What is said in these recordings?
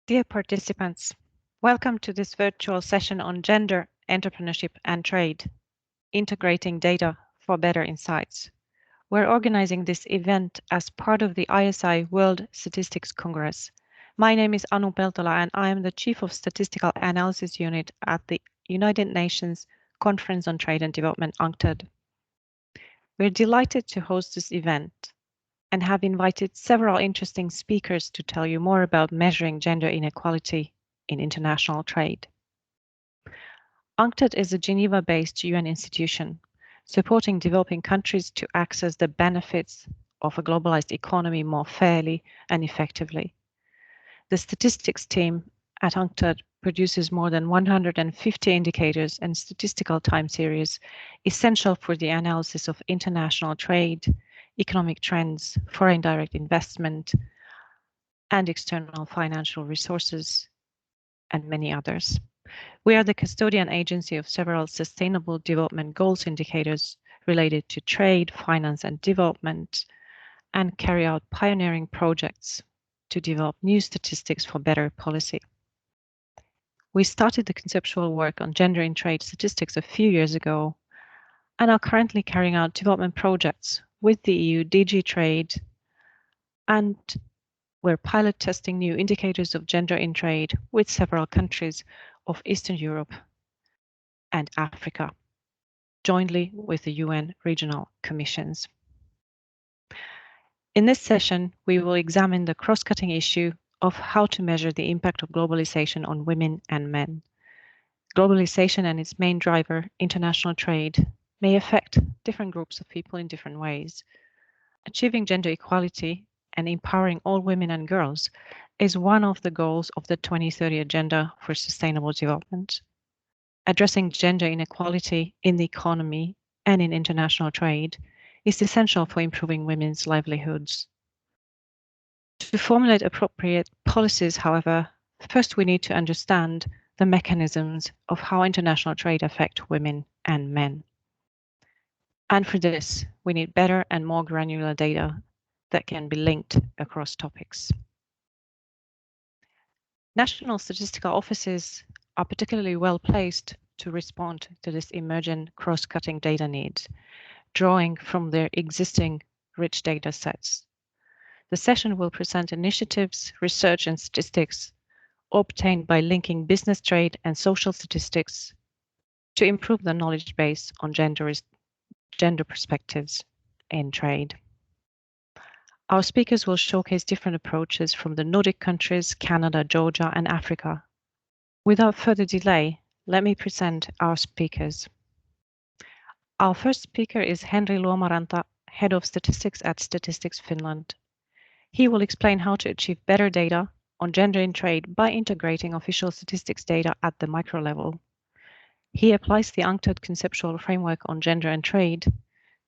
Dear participants, welcome to this virtual session on gender, entrepreneurship and trade, integrating data for better insights. We're organizing this event as part of the ISI World Statistics Congress. My name is Anu Peltola and I am the Chief of Statistical Analysis Unit at the United Nations Conference on Trade and Development, UNCTAD. We're delighted to host this event and have invited several interesting speakers to tell you more about measuring gender inequality in international trade. UNCTAD is a Geneva-based UN institution supporting developing countries to access the benefits of a globalized economy more fairly and effectively. The statistics team at UNCTAD produces more than 150 indicators and statistical time series essential for the analysis of international trade, economic trends, foreign direct investment, and external financial resources, and many others. We are the custodian agency of several Sustainable Development Goals indicators related to trade, finance, and development, and carry out pioneering projects to develop new statistics for better policy. We started the conceptual work on gender in trade statistics a few years ago and are currently carrying out development projects with the EU DG Trade, and we're pilot testing new indicators of gender in trade with several countries of Eastern Europe and Africa, jointly with the UN regional commissions. In this session, we will examine the cross-cutting issue of how to measure the impact of globalization on women and men. Globalization and its main driver, international trade, may affect different groups of people in different ways. Achieving gender equality and empowering all women and girls is one of the goals of the 2030 Agenda for Sustainable Development. Addressing gender inequality in the economy and in international trade is essential for improving women's livelihoods. To formulate appropriate policies, however, first we need to understand the mechanisms of how international trade affect women and men. And for this, we need better and more granular data that can be linked across topics. National statistical offices are particularly well placed to respond to this emergent cross-cutting data needs, drawing from their existing rich data sets. The session will present initiatives, research, and statistics obtained by linking business, trade, and social statistics to improve the knowledge base on gender perspectives in trade. Our speakers will showcase different approaches from the Nordic countries, Canada, Georgia, and Africa. Without further delay, let me present our speakers. Our first speaker is Henri Luomaranta, Head of Statistics at Statistics Finland. He will explain how to achieve better data on gender in trade by integrating official statistics data at the micro level. He applies the UNCTAD conceptual framework on gender and trade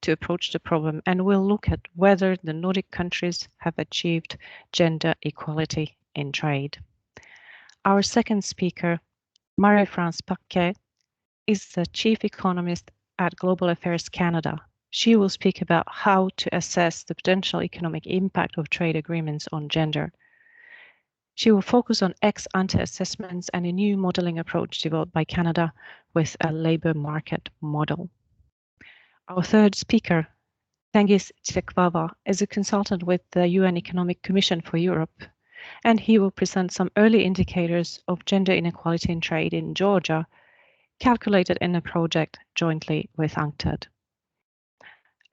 to approach the problem and will look at whether the Nordic countries have achieved gender equality in trade. Our second speaker, Marie-France Paquet, is the Chief Economist at Global Affairs Canada. She will speak about how to assess the potential economic impact of trade agreements on gender. She will focus on ex-ante assessments and a new modeling approach developed by Canada with a labor market model. Our third speaker, Tengis Tsekvava, is a consultant with the UN Economic Commission for Europe, and he will present some early indicators of gender inequality in trade in Georgia, calculated in a project jointly with UNCTAD.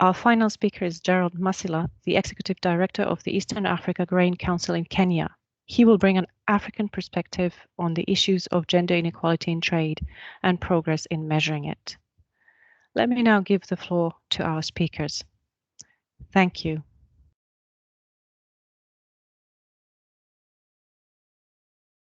Our final speaker is Gerald Masila, the Executive Director of the Eastern Africa Grain Council in Kenya. He will bring an African perspective on the issues of gender inequality in trade and progress in measuring it. Let me now give the floor to our speakers. Thank you.